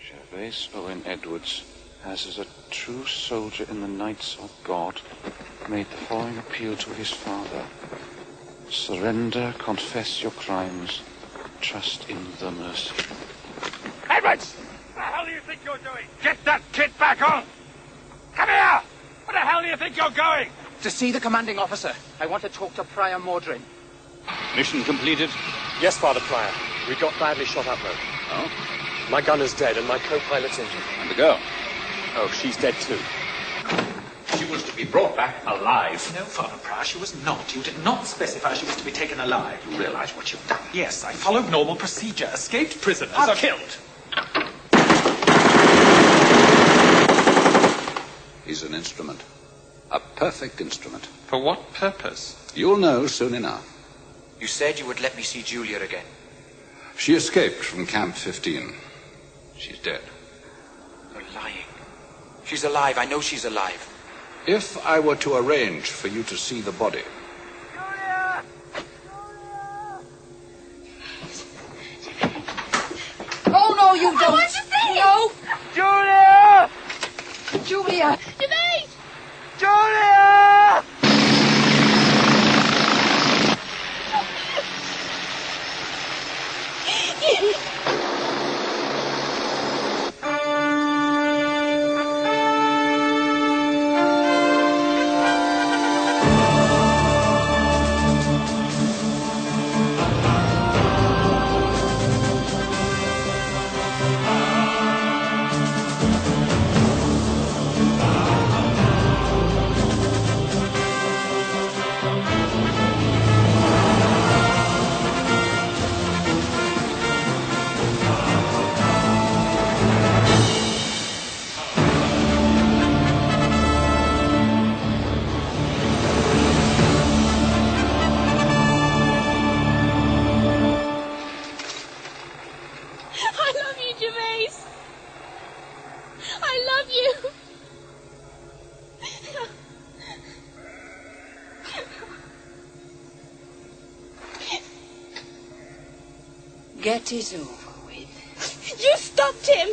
Gervase Owen Edwards has, as a true soldier in the Knights of God, made the following appeal to his father. Surrender, confess your crimes, trust in the mercy. Edwards! What the hell do you think you're doing? Get that kit back on! Come here! Where the hell do you think you're going? To see the commanding officer. I want to talk to Prior Mordrin. Mission completed? Yes, Father Prior. We got badly shot up, though. Oh? My gunner's dead and my co-pilot's injured. And the girl? Oh, she's dead too. She was to be brought back alive. No, Father Prior, she was not. You did not specify she was to be taken alive. You realize what you've done? Yes, I followed normal procedure. Escaped prisoners are killed. He's an instrument. A perfect instrument. For what purpose? You'll know soon enough. You said you would let me see Julia again. She escaped from Camp 15. She's dead. You're lying. She's alive. I know she's alive. If I were to arrange for you to see the body... Julia! Oh, no, you don't. I want to see No. Julia! Julia. Gervase! Julia! Get it over with. You stopped him!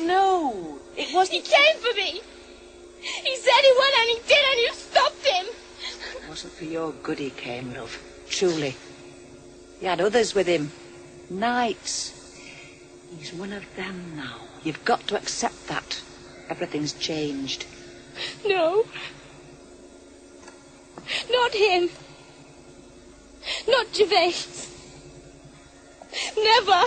No, it wasn't. He came for me! He said he would and he did and you stopped him! It wasn't for your good he came, love. Truly. He had others with him. Knights. He's one of them now. You've got to accept that. Everything's changed. No. Not him. Not Gervase. Never.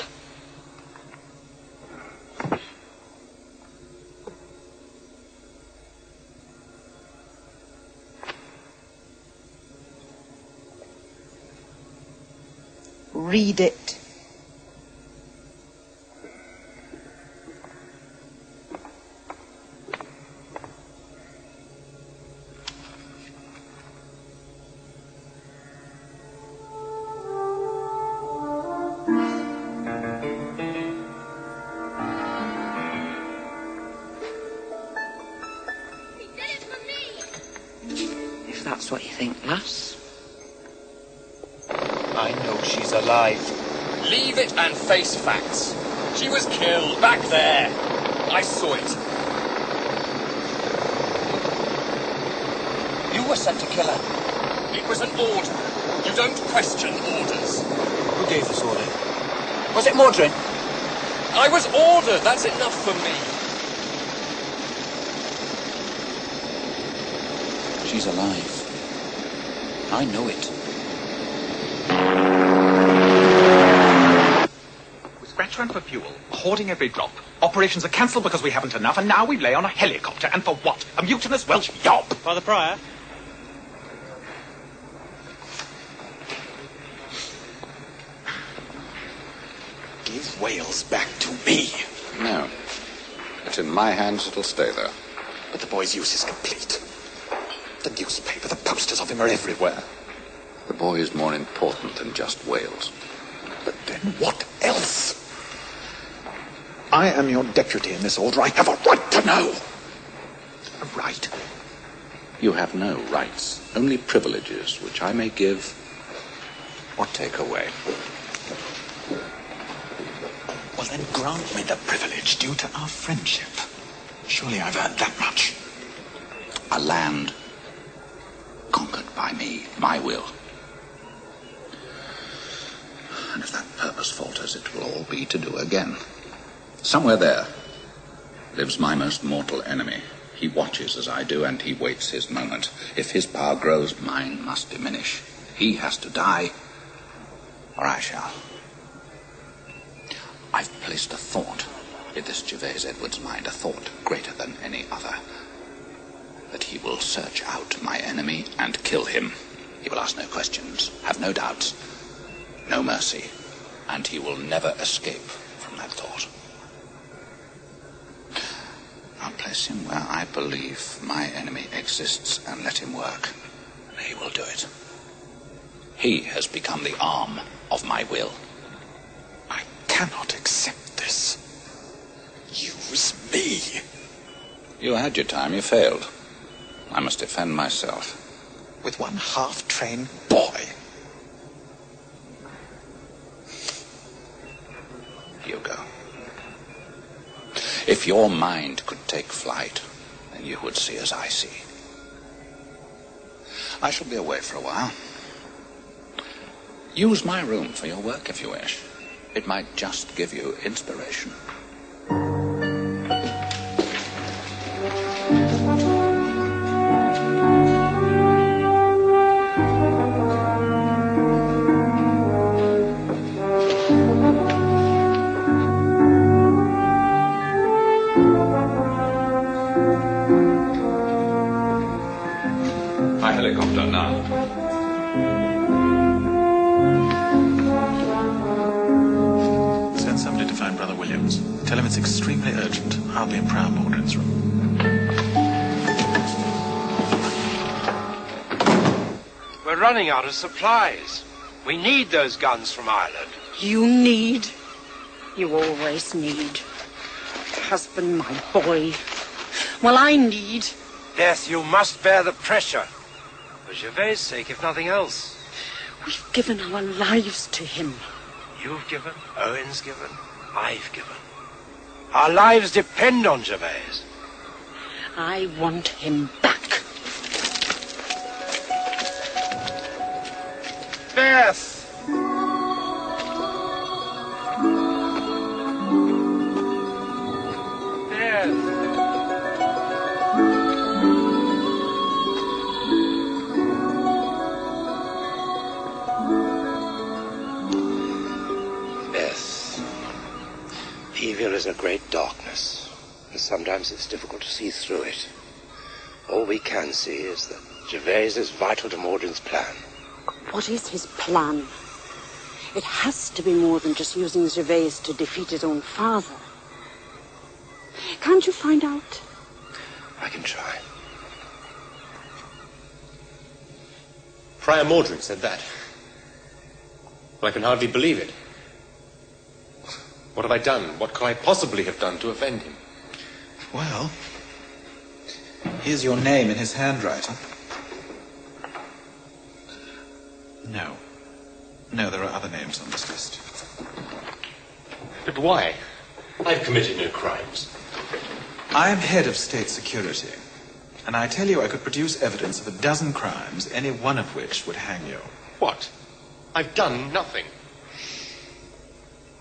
Read it. If that's what you think, lass. I know she's alive. Leave it and face facts. She was killed back there. I saw it. You were sent to kill her. It was an order. You don't question orders. Who gave this order? Was it Mordrin? I was ordered. That's enough for me. She's alive. I know it. We scratch around for fuel, hoarding every drop. Operations are cancelled because we haven't enough, and now we lay on a helicopter. And for what? A mutinous Welsh yob! Father Prior? Give Wales back to me. No. But in my hands, it'll stay there. But the boy's use is complete. The newspaper, the posters of him are everywhere. The boy is more important than just Wales. But then what else? I am your deputy in this order. I have a right to know. A right? You have no rights, only privileges, which I may give or take away. Well, then grant me the privilege due to our friendship. Surely I've earned that much. A land conquered by me, my will. And if that purpose falters, it will all be to do again. Somewhere there lives my most mortal enemy. He watches as I do, and he waits his moment. If his power grows, mine must diminish. He has to die, or I shall. I've placed a thought in this Gervais Edwards' mind, a thought greater than any other, that he will search out my enemy and kill him. He will ask no questions, have no doubts, no mercy, and he will never escape from that thought. I'll place him where I believe my enemy exists and let him work, and he will do it. He has become the arm of my will. I cannot accept this. Use me. You had your time, you failed. I must defend myself. With one half-trained boy. Hugo. If your mind could take flight, then you would see as I see. I shall be away for a while. Use my room for your work if you wish. It might just give you inspiration. Hi, helicopter now. Send somebody to find Brother Williams. Tell him it's extremely urgent. I'll be in Prior Mordred's room. We're running out of supplies. We need those guns from Ireland. You need. You always need. Husband, my boy. Well, I need. Death, you must bear the pressure. For Gervais' sake, if nothing else. We've given our lives to him. You've given, Owen's given, I've given. Our lives depend on Gervais. I want him back. Beth! Evil is a great darkness, and sometimes it's difficult to see through it. All we can see is that Gervais is vital to Mordred's plan. What is his plan? It has to be more than just using Gervais to defeat his own father. Can't you find out? I can try. Prior Mordred said that. Well, I can hardly believe it. What have I done? What can I possibly have done to offend him? Well, here's your name in his handwriting. No. No, there are other names on this list. But why? I've committed no crimes. I am head of state security, and I tell you I could produce evidence of a dozen crimes, any one of which would hang you. What? I've done nothing.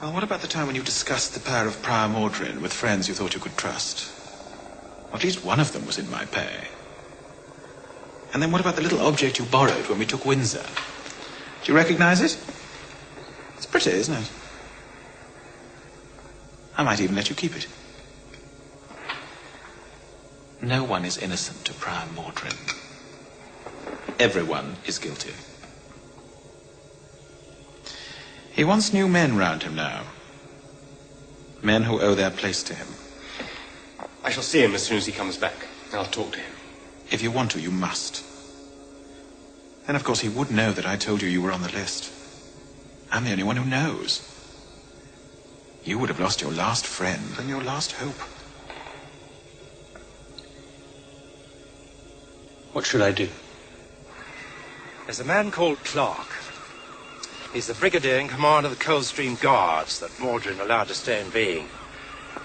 Well, what about the time when you discussed the power of Prior Mordred with friends you thought you could trust? At least one of them was in my pay. And then what about the little object you borrowed when we took Windsor? Do you recognize it? It's pretty, isn't it? I might even let you keep it. No one is innocent to Prior Mordred. Everyone is guilty. He wants new men round him now. Men who owe their place to him. I shall see him as soon as he comes back. I'll talk to him. If you want to, you must. Then, of course, he would know that I told you you were on the list. I'm the only one who knows. You would have lost your last friend and your last hope. What should I do? There's a man called Clark. He's the brigadier in command of the Coldstream Guards that Mordrin allowed to stay in being.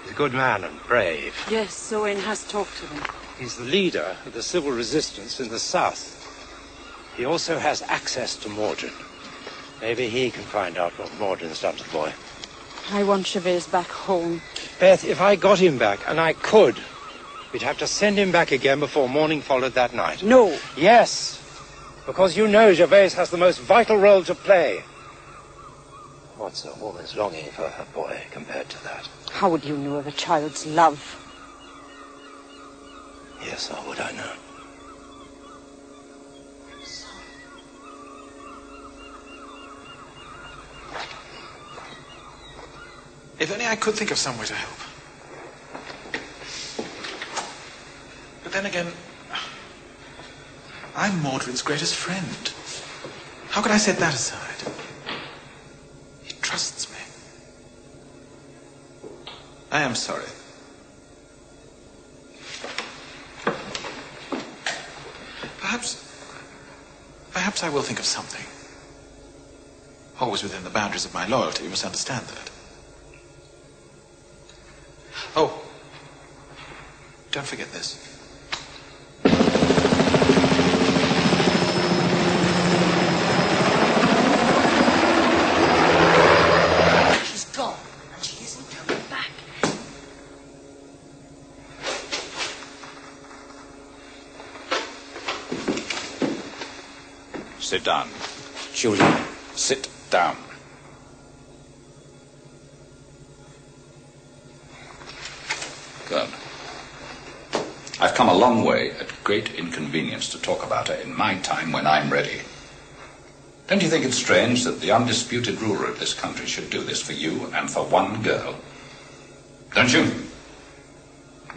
He's a good man and brave. Yes, Owen has talked to them. He's the leader of the civil resistance in the south. He also has access to Mordrin. Maybe he can find out what Mordrin's done to the boy. I want Gervais back home. Beth, if I got him back, and I could, we'd have to send him back again before morning followed that night. No. Yes, because you know Gervais has the most vital role to play. What's a woman's longing for her boy compared to that? How would you know of a child's love? Yes, how would I know? If only I could think of some way to help. But then again, I'm Mordrin's greatest friend. How can I set that aside? He trusts me. I am sorry. Perhaps I will think of something. Always within the boundaries of my loyalty, you must understand that. Oh, don't forget this. She's gone, and she isn't coming back. Sit down. Julian. Sit down. Good. I've come a long way at great inconvenience to talk about her in my time when I'm ready. Don't you think it's strange that the undisputed ruler of this country should do this for you and for one girl? Don't you?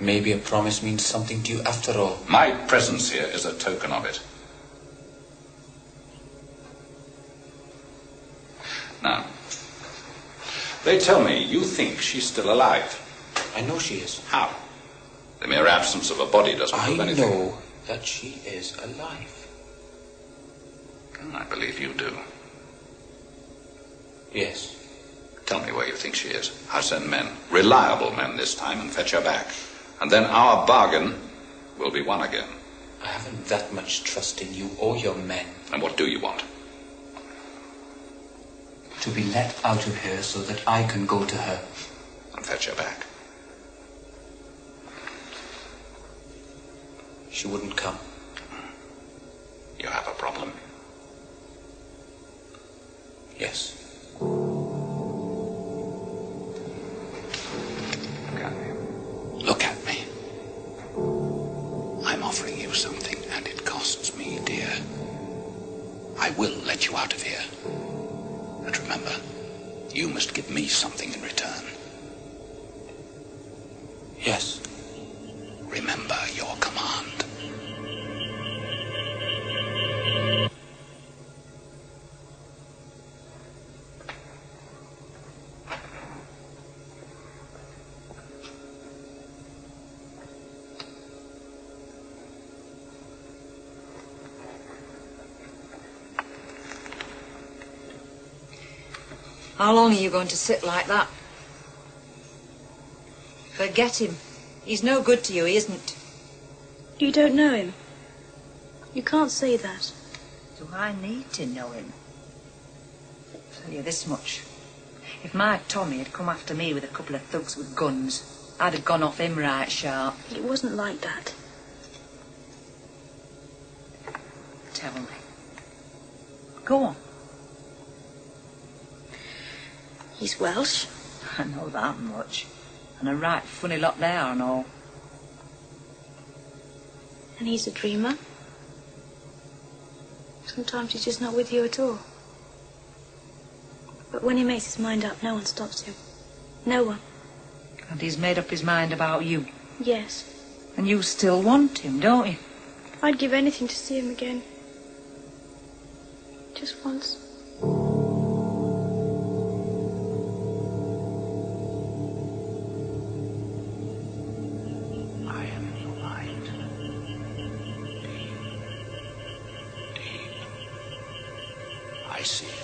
Maybe a promise means something to you after all. My presence here is a token of it. Now, they tell me you think she's still alive. I know she is. How? The mere absence of a body doesn't prove anything. I know that she is alive. I believe you do. Yes. Tell me where you think she is. I'll send men, reliable men this time, and fetch her back. And then our bargain will be won again. I haven't that much trust in you or your men. And what do you want? To be let out of here so that I can go to her. And fetch her back. She wouldn't come. You have a problem. Yes. Look at me. I'm offering you something, and it costs me dear. I will let you out of here. But remember, you must give me something in return. Yes. Remember your command. How long are you going to sit like that? Forget him. He's no good to you, he isn't. You don't know him. You can't say that. Do I need to know him? I'll tell you this much. If my Tommy had come after me with a couple of thugs with guns, I'd have gone off him right sharp. It wasn't like that. Tell me. Go on. He's Welsh. I know that much. And a right funny lot they are and all. And he's a dreamer. Sometimes he's just not with you at all. But when he makes his mind up, no one stops him. No one. And he's made up his mind about you. Yes. And you still want him, don't you? I'd give anything to see him again. Just once. I see.